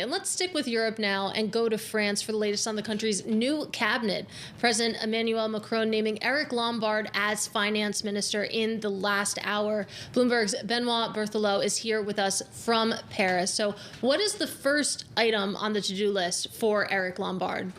And let's stick with Europe now and go to France for the latest on the country's new cabinet. President Emmanuel Macron naming Eric Lombard as finance minister in the last hour. Bloomberg's Benoit Berthelot is here with us from Paris. So what is the first item on the to-do list for Eric Lombard?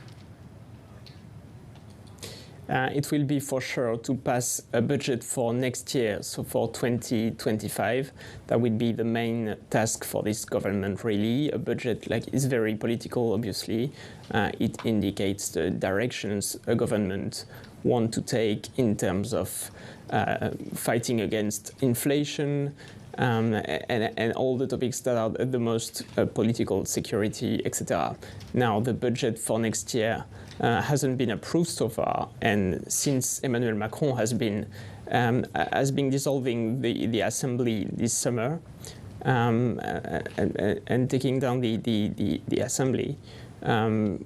It will be for sure to pass a budget for next year, so for 2025. That will be the main task for this government, really. A budget is very political, obviously. It indicates the directions a government want to take in terms of fighting against inflation, and all the topics that are the most political, security, etc. Now, the budget for next year hasn't been approved so far, and since Emmanuel Macron has been dissolving the assembly this summer and taking down the assembly,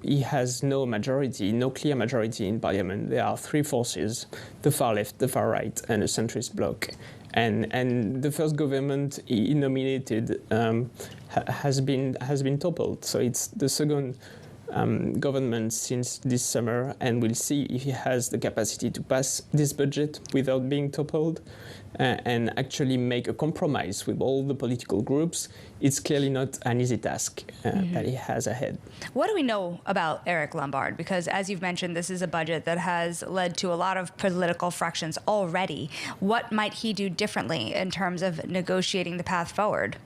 he has no majority, no clear majority in parliament. There are three forces: the far left, the far right, and a centrist bloc. And the first government he nominated has been toppled. So it's the second government since this summer, and we'll see if he has the capacity to pass this budget without being toppled and actually make a compromise with all the political groups. It's clearly not an easy task that he has ahead. What do we know about Eric Lombard? Because as you've mentioned, this is a budget that has led to a lot of political fractions already. What might he do differently in terms of negotiating the path forward?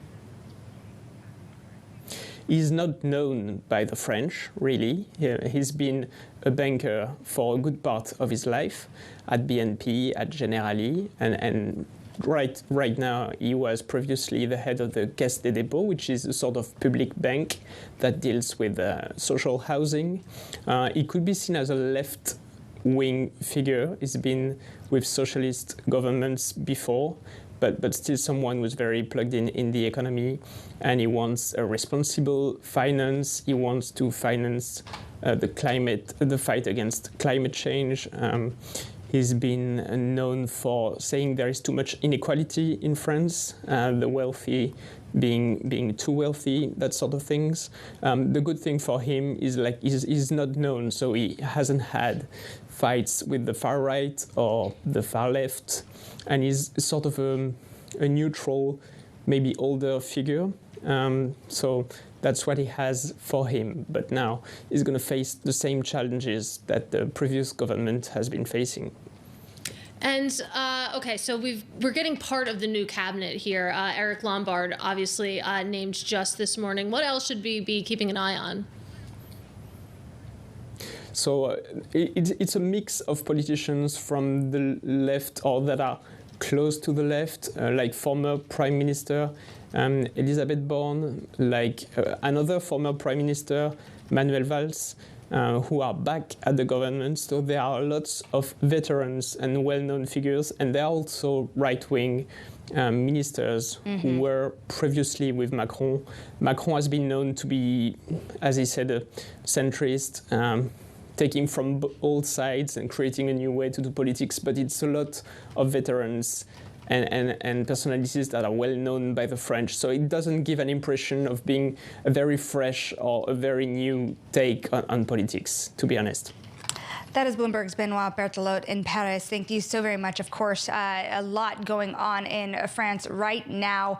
He's not known by the French, really. He's been a banker for a good part of his life at BNP, at Generali, and right now he was previously the head of the Caisse des Dépôts, which is a sort of public bank that deals with social housing. He could be seen as a left-wing figure. He's been with socialist governments before, but still someone who's very plugged in the economy, and he wants a responsible finance. He wants to finance the fight against climate change. He's been known for saying there is too much inequality in France, the wealthy being too wealthy, that sort of things. The good thing for him is he's not known, so he hasn't had fights with the far right or the far left, and he's sort of a neutral, maybe older figure. So that's what he has for him. But now he's going to face the same challenges that the previous government has been facing. And, okay, so we're getting part of the new cabinet here. Eric Lombard, obviously named just this morning. What else should we be keeping an eye on? So it's a mix of politicians from the left or that are close to the left, like former Prime Minister Elisabeth Borne, like another former Prime Minister, Manuel Valls, who are back at the government. So there are lots of veterans and well-known figures, and there are also right-wing ministers who were previously with Macron. Macron has been known to be, as he said, a centrist, taking from all sides and creating a new way to do politics, but it's a lot of veterans and personalities that are well known by the French. So it doesn't give an impression of being a very fresh or a very new take on politics, to be honest. That is Bloomberg's Benoit Berthelot in Paris. Thank you so very much. Of course, a lot going on in France right now.